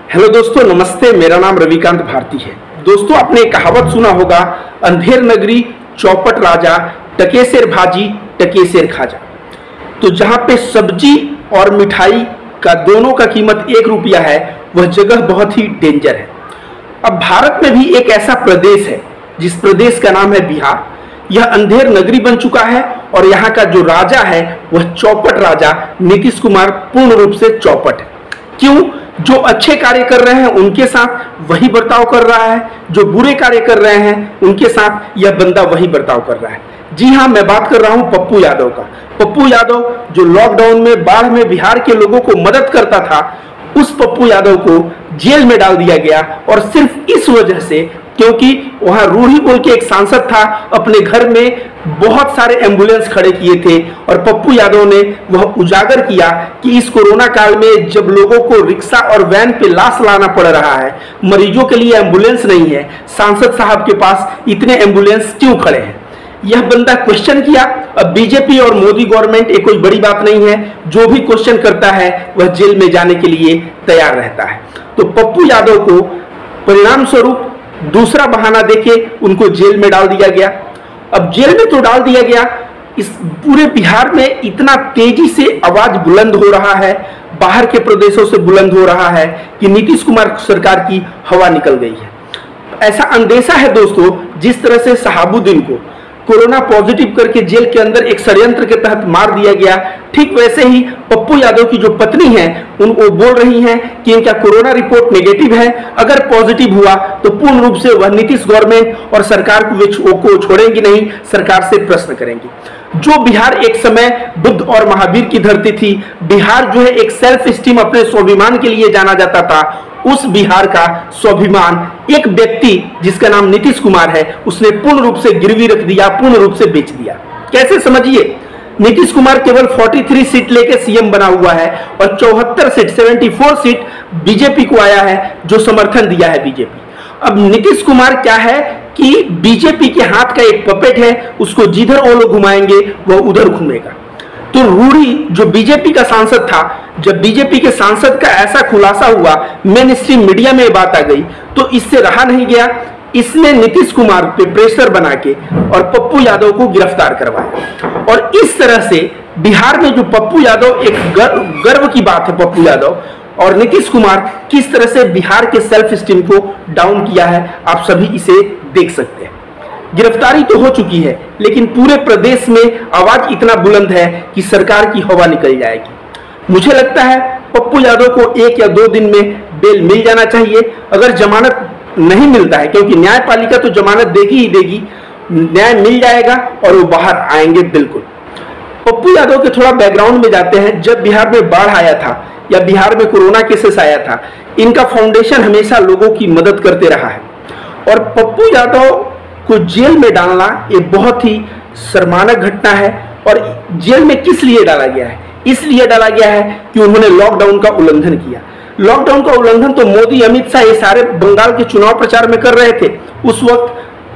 Hello दोस्तों, नमस्ते। मेरा नाम रविकांत भारती है। दोस्तों, आपने एक कहावत सुना होगा, अंधेर नगरी चौपट राजा, टकेसेर भाजी टकेसेर खाजा। तो जहाँ पे सब्जी और मिठाई का दोनों का कीमत 1 रुपया है, वह जगह बहुत ही डेंजर है। अब भारत में भी एक ऐसा प्रदेश है जिस प्रदेश का नाम है बिहार। यह अंधेर नगरी बन चुका है और यहाँ का जो राजा है वह चौपट राजा नीतीश कुमार पूर्ण रूप से चौपट है। क्यों? जो अच्छे कार्य कर रहे हैं उनके साथ वही बर्ताव कर रहा है, जो बुरे कार्य कर रहे हैं उनके साथ यह बंदा वही बर्ताव कर रहा है। जी हाँ, मैं बात कर रहा हूं पप्पू यादव का। पप्पू यादव जो लॉकडाउन में बाढ़ में बिहार के लोगों को मदद करता था, उस पप्पू यादव को जेल में डाल दिया गया। और सिर्फ इस वजह से, क्योंकि वहां रूढ़ी बोल के एक सांसद था, अपने घर में बहुत सारे एम्बुलेंस खड़े किए थे और पप्पू यादव ने वह उजागर किया कि इस कोरोना काल में जब लोगों को रिक्शा और वैन पे लाश लाना पड़ रहा है, मरीजों के लिए एम्बुलेंस नहीं है, सांसद साहब के पास इतने एम्बुलेंस क्यों खड़े हैं? यह बंदा क्वेश्चन किया। अब बीजेपी और मोदी गवर्नमेंट एक कोई बड़ी बात नहीं है, जो भी क्वेश्चन करता है वह जेल में जाने के लिए तैयार रहता है। तो पप्पू यादव को परिणाम स्वरूप दूसरा बहाना देके उनको जेल में डाल दिया गया। अब जेल में तो डाल दिया गया, इस पूरे बिहार में इतना तेजी से आवाज बुलंद हो रहा है, बाहर के प्रदेशों से बुलंद हो रहा है कि नीतीश कुमार सरकार की हवा निकल गई है। ऐसा अंदेशा है दोस्तों, जिस तरह से शहाबुद्दीन को कोरोना पॉजिटिव करके जेल के अंदर एक षड्यंत्र के तहत मार दिया गया, ठीक वैसे ही पप्पू यादव की जो पत्नी है वो बोल रही हैं कि इनका कोरोना रिपोर्ट नेगेटिव है। अगर पॉजिटिव हुआ तो पूर्ण रूप से वह नीतीश गवर्नमेंट और सरकार को छोड़ेंगी नहीं, सरकार से प्रश्न करेंगी। जो बिहार एक समय बुद्ध और महावीर की धरती थी, बिहार जो है एक सेल्फ स्टीम, अपने स्वाभिमान के लिए जाना जाता था, उस बिहार का स्वाभिमान एक व्यक्ति जिसका नाम नीतीश कुमार है, उसने पूर्ण रूप से गिरवी रख दिया, पूर्ण रूप से बेच दिया। कैसे समझिए, नीतीश कुमार केवल 43 सीट लेके सीएम बना हुआ है और 74 सीट बीजेपी को आया है, जो समर्थन दिया है बीजेपी। अब नीतीश कुमार क्या है कि बीजेपी के हाथ का एक पपेट है, उसको जिधर वो लोग घुमाएंगे वह उधर घूमेगा। तो रूढ़ी जो बीजेपी का सांसद था, जब बीजेपी के सांसद का ऐसा खुलासा हुआ, मेन स्ट्रीम मीडिया में बात आ गई, तो इससे रहा नहीं गया। इसने नीतीश कुमार पे प्रेशर बना के और पप्पू यादव को गिरफ्तार करवाया। और इस तरह से बिहार में जो पप्पू यादव, एक गर्व की बात है, पप्पू यादव और नीतीश कुमार किस तरह से बिहार के सेल्फ स्टीम को डाउन किया है, आप सभी इसे देख सकते हैं। गिरफ्तारी तो हो चुकी है, लेकिन पूरे प्रदेश में आवाज इतना बुलंद है कि सरकार की हवा निकल जाएगी। मुझे लगता है पप्पू यादव को 1 या 2 दिन में बेल मिल जाना चाहिए। अगर जमानत नहीं मिलता है, क्योंकि न्यायपालिका तो जमानत देगी ही देगी, न्याय मिल जाएगा और वो बाहर आएंगे बिल्कुल। पप्पू यादव के थोड़ा बैकग्राउंड में जाते हैं। जब बिहार में बाढ़ आया था या बिहार में कोरोना केसेस आया था, इनका फाउंडेशन हमेशा लोगों की मदद करते रहा है। और पप्पू यादव को जेल में डालना ये बहुत ही शर्मानक घटना है। और जेल में किस लिए डाला गया है? इसलिए डाला गया है कि उन्होंने लॉकडाउन का उल्लंघन किया। लॉकडाउन का उल्लंघन तो मोदी, अमित शाह, ये सारे बंगाल के चुनाव प्रचार में कर रहे थे। उस वक्त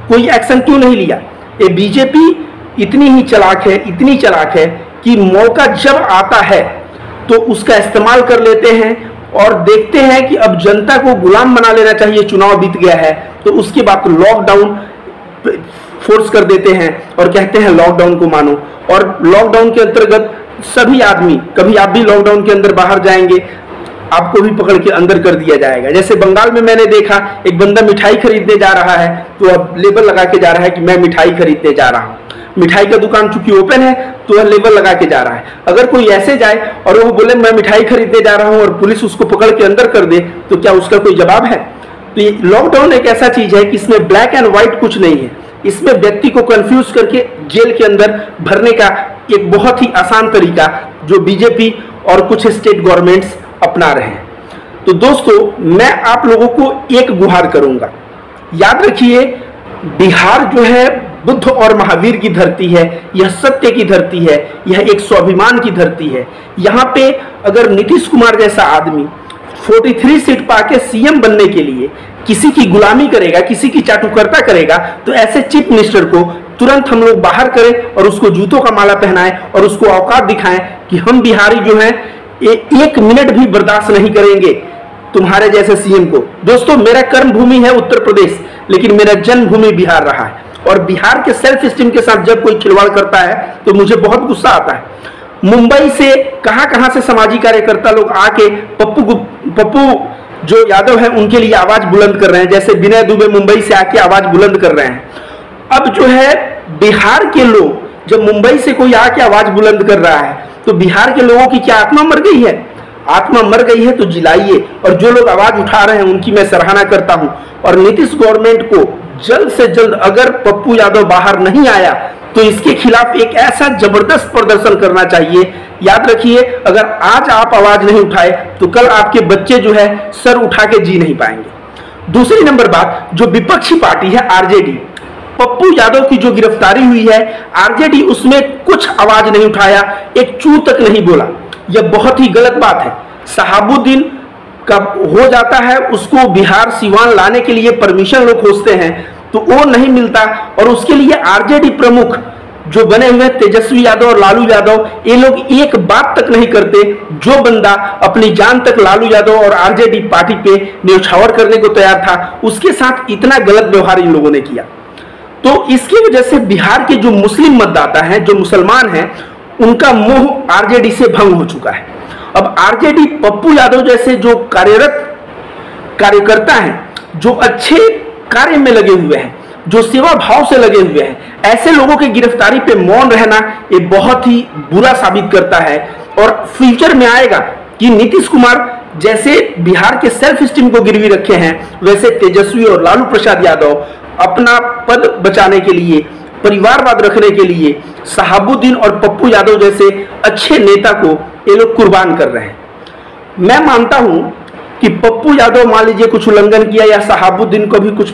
कोई एक्शन क्यों नहीं लिया? ये बीजेपी इतनी ही चालाक है, इतनी चालाक है कि मौका जब आता है तो उसका इस्तेमाल कर लेते हैं और देखते हैं कि अब जनता को गुलाम बना लेना चाहिए, चुनाव बीत गया है, तो उसके बाद लॉकडाउन फोर्स कर देते हैं और कहते हैं लॉकडाउन को मानो। और लॉकडाउन के अंतर्गत सभी आदमी, कभी आप भी लॉकडाउन के अंदर बाहर जाएंगे, आपको भी पकड़ के अंदर कर दिया जाएगा। जैसे बंगाल में मैंने देखा, एक बंदा मिठाई खरीदने जा रहा है तो अब लेबल लगा के जा रहा है कि मैं मिठाई खरीदने जा रहा हूँ। मिठाई का दुकान चूंकि ओपन है तो वह लेबल लगा के जा रहा है। अगर कोई ऐसे जाए और वो बोले मैं मिठाई खरीदने जा रहा हूँ और पुलिस उसको पकड़ के अंदर कर दे, तो क्या उसका कोई जवाब है? तो ये लॉकडाउन एक ऐसा चीज है कि इसमें ब्लैक एंड व्हाइट कुछ नहीं है। इसमें व्यक्ति को कंफ्यूज करके जेल के अंदर भरने का एक बहुत ही आसान तरीका जो बीजेपी और कुछ स्टेट गवर्नमेंट्स अपना रहे हैं। तो दोस्तों, मैं आप लोगों को एक गुहार करूंगा, याद रखिए, बिहार जो है बुद्ध और महावीर की धरती है, यह सत्य की धरती है, यह एक स्वाभिमान की धरती है। यहाँ पे अगर नीतीश कुमार जैसा आदमी 43 सीट पाके सीएम बनने के लिए किसी की गुलामी करेगा, किसी की चाटुकर्ता करेगा, तो ऐसे चीफ मिनिस्टर को तुरंत हम लोग बाहर करें और उसको जूतों का माला पहनाएं और उसको औकात दिखाएं कि हम बिहारी जो हैं 1 मिनट भी बर्दाश्त नहीं करेंगे तुम्हारे जैसे सीएम को। दोस्तों, मेरा कर्म भूमि है उत्तर प्रदेश, लेकिन मेरा जन्मभूमि बिहार रहा है, और बिहार के सेल्फ स्टीम के साथ जब कोई खिलवाड़ करता है तो मुझे बहुत गुस्सा आता है। मुंबई से कहां से सामाजिक कार्यकर्ता लोग आके पप्पू जो यादव है उनके लिए आवाज बुलंद कर रहे हैं, जैसे विनय दुबे मुंबई से आके आवाज बुलंद कर रहे हैं। अब जो है बिहार के लोग, जब मुंबई से कोई आके आवाज बुलंद कर रहा है तो बिहार के लोगों की क्या आत्मा मर गई है? आत्मा मर गई है तो जिलाइए, और जो लोग आवाज उठा रहे हैं उनकी मैं सराहना करता हूं। और नीतीश गवर्नमेंट को जल्द से जल्द, अगर पप्पू यादव बाहर नहीं आया तो इसके खिलाफ एक ऐसा जबरदस्त प्रदर्शन करना चाहिए। याद रखिए, अगर आज आप आवाज नहीं उठाए तो कल आपके बच्चे जो है सर उठा के जी नहीं पाएंगे। दूसरी नंबर बात, जो विपक्षी पार्टी है आरजेडी, पप्पू यादव की जो गिरफ्तारी हुई है, आरजेडी उसमें कुछ आवाज नहीं उठाया, एक चू तक नहीं बोला। यह बहुत ही गलत बात है। शहाबुद्दीन का हो जाता है, उसको बिहार सीवान लाने के लिए परमिशन लोग खोजते हैं तो वो नहीं मिलता, और उसके लिए आरजेडी प्रमुख जो बने हुए तेजस्वी यादव और लालू यादव, ये लोग एक बात तक नहीं करते। जो बंदा अपनी जान तक लालू यादव और आरजेडी पार्टी पे न्यौछावर करने को तैयार था, उसके साथ इतना गलत व्यवहार इन लोगों ने किया। तो इसकी वजह से बिहार के जो मुस्लिम मतदाता हैं, जो मुसलमान हैं, उनका मोह आरजेडी से भंग हो चुका है। अब आरजेडी पप्पू यादव जैसे जो कार्यरत कार्यकर्ता हैं, जो अच्छे कार्य में लगे हुए हैं, जो सेवा भाव से लगे हुए हैं, ऐसे लोगों की गिरफ्तारी पे मौन रहना ये बहुत ही बुरा साबित करता है। और फ्यूचर में आएगा कि नीतीश कुमार जैसे बिहार के सेल्फ स्टीम को गिरवी रखे हैं, वैसे तेजस्वी और लालू प्रसाद यादव अपना पद बचाने के लिए, परिवारवाद रखने के लिए शहाबुद्दीन और पप्पू यादव जैसे अच्छे नेता को ये लोग कुर्बान कर रहे हैं। मैं मानता हूं कि पप्पू यादव मान लीजिए कुछ उल्लंघन किया, या शहाबुद्दीन को भी कुछ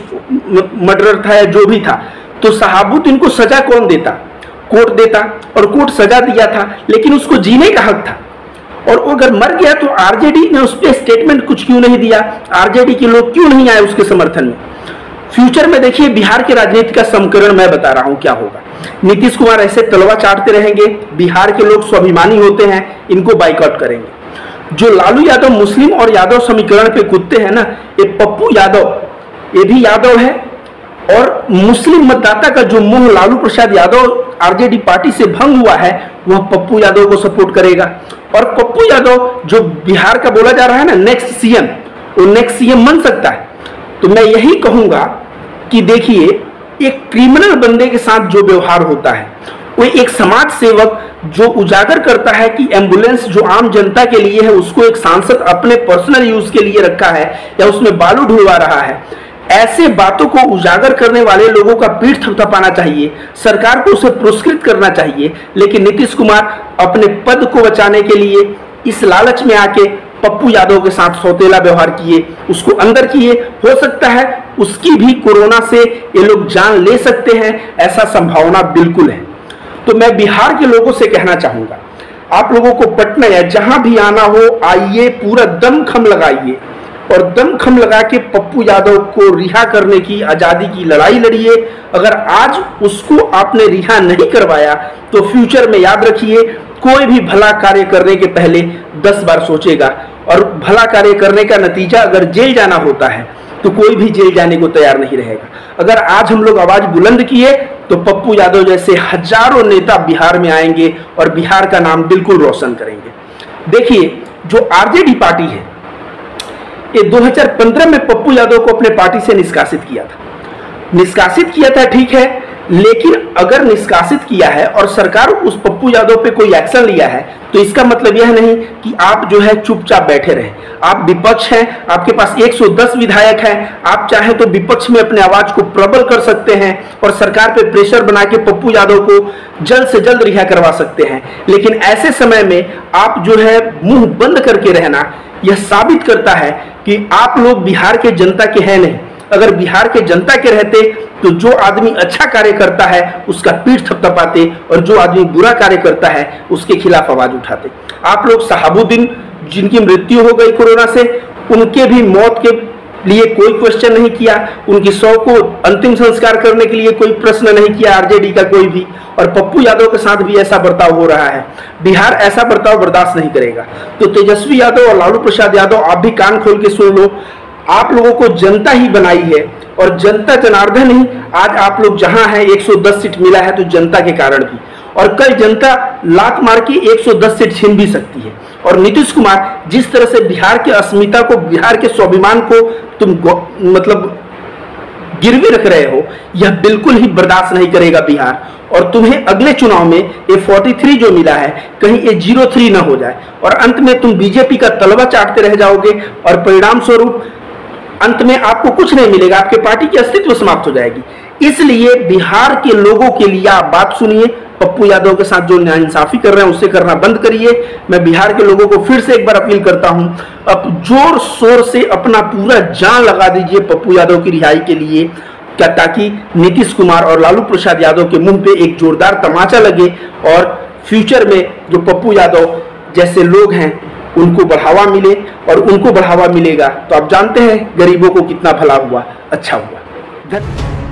मर्डर था या जो भी था, तो शहाबुद्दीन को सजा कौन देता? कोर्ट देता, और कोर्ट सजा दिया था, लेकिन उसको जीने का हक था। और वो अगर मर गया तो आरजेडी ने उस पर स्टेटमेंट कुछ क्यों नहीं दिया? आरजेडी के लोग क्यों नहीं आए उसके समर्थन में? फ्यूचर में देखिए बिहार के राजनीति का समीकरण मैं बता रहा हूं क्या होगा। नीतीश कुमार ऐसे तलवा चाटते रहेंगे, बिहार के लोग स्वाभिमानी होते हैं, इनको बाइकआउट करेंगे। जो लालू यादव मुस्लिम और यादव समीकरण पे कूदते हैं ना, ये पप्पू यादव, ये भी यादव है, और मुस्लिम मतदाता का जो मुंह लालू प्रसाद यादव आरजेडी पार्टी से भंग हुआ है, वह पप्पू यादव को सपोर्ट करेगा। और पप्पू यादव जो बिहार का बोला जा रहा है ना नेक्स्ट सीएम, वो नेक्स्ट सीएम बन सकता है। तो मैं यही कहूंगा कि देखिए, एक क्रिमिनल बंदे के साथ जो व्यवहार होता है, वो एक समाज सेवक जो उजागर करता है कि एम्बुलेंस जो आम जनता के लिए है उसको एक सांसद अपने पर्सनल यूज के लिए रखा है, या उसमें बालू ढुलवा रहा है, ऐसे बातों को उजागर करने वाले लोगों का पीठ थपथपाना चाहिए, सरकार को उसे पुरस्कृत करना चाहिए। लेकिन नीतीश कुमार अपने पद को बचाने के लिए इस लालच में आके पप्पू यादव के साथ सौतेला व्यवहार किए, उसको अंदर किए। हो सकता है उसकी भी कोरोना से ये लोग जान ले सकते हैं, ऐसा संभावना बिल्कुल है। तो मैं बिहार के लोगों से कहना चाहूंगा, आप लोगों को पटना या जहां भी आना हो आइए, पूरा दमखम लगाइए, और दमखम लगा के पप्पू यादव को रिहा करने की, आजादी की लड़ाई लड़िए। अगर आज उसको आपने रिहा नहीं करवाया तो फ्यूचर में याद रखिए, कोई भी भला कार्य करने के पहले 10 बार सोचेगा, और भला कार्य करने का नतीजा अगर जेल जाना होता है तो कोई भी जेल जाने को तैयार नहीं रहेगा। अगर आज हम लोग आवाज बुलंद किए तो पप्पू यादव जैसे हजारों नेता बिहार में आएंगे और बिहार का नाम बिल्कुल रोशन करेंगे। देखिए, जो आरजेडी पार्टी है, ये 2015 में पप्पू यादव को अपने पार्टी से निष्कासित किया था, ठीक है। लेकिन अगर निष्कासित किया है और सरकार उस पप्पू यादव पे कोई एक्शन लिया है, तो इसका मतलब यह नहीं कि आप जो है चुपचाप बैठे रहे। आप विपक्ष हैं, आपके पास 110 विधायक हैं, आप चाहे तो विपक्ष में अपने आवाज को प्रबल कर सकते हैं और सरकार पे प्रेशर बना के पप्पू यादव को जल्द से जल्द रिहा करवा सकते हैं। लेकिन ऐसे समय में आप जो है मुंह बंद करके रहना, यह साबित करता है कि आप लोग बिहार के जनता के हैं नहीं। अगर बिहार के जनता के रहते तो जो आदमी अच्छा कार्य करता है उसका पीठ थपथपाते, और जो आदमी बुरा कार्य करता है उसके खिलाफ आवाज उठाते। आप लोग शहाबुद्दीन जिनकी मृत्यु हो गई कोरोना से, उनके भी मौत के लिए कोई क्वेश्चन नहीं किया, उनकी शव को अंतिम संस्कार करने के लिए कोई प्रश्न नहीं किया आरजेडी का कोई भी, और पप्पू यादव के साथ भी ऐसा बर्ताव हो रहा है। बिहार ऐसा बर्ताव बर्दाश्त नहीं करेगा। तो तेजस्वी यादव और लालू प्रसाद यादव, आप भी कान खोल के सुन लो, आप लोगों को जनता ही बनाई है, और जनता जनार्दन ही आज आप लोग जहां हैं 110 सीट मिला है तो जनता के कारण भी, और कल जनता लात मार के 110 सीट छीन भी सकती है। और नीतीश कुमार जिस तरह से बिहार की अस्मिता को, बिहार के स्वाभिमान को तुम मतलब गिरवी रख रहे हो, यह बिल्कुल ही बर्दाश्त नहीं करेगा बिहार। और तुम्हें अगले चुनाव में ये 43 जो मिला है कहीं ये 03 ना हो जाए, और अंत में तुम बीजेपी का तलवा चाटते रह जाओगे, और परिणाम स्वरूप अंत में आपको कुछ नहीं मिलेगा, आपके पार्टी की अस्तित्व समाप्त हो जाएगी। इसलिए बिहार के लोगों के लिए आप बात सुनिए, पप्पू यादव के साथ जो नाइंसाफी कर रहे हैं उससे करना बंद करिए। मैं बिहार के लोगों को फिर से एक बार अपील करता हूं, अब जोर शोर से अपना पूरा जान लगा दीजिए पप्पू यादव की रिहाई के लिए, क्या ताकि नीतीश कुमार और लालू प्रसाद यादव के मुंह पे एक जोरदार तमाचा लगे, और फ्यूचर में जो पप्पू यादव जैसे लोग हैं उनको बढ़ावा मिले, और उनको बढ़ावा मिलेगा तो आप जानते हैं गरीबों को कितना भला हुआ, अच्छा हुआ। धन्यवाद।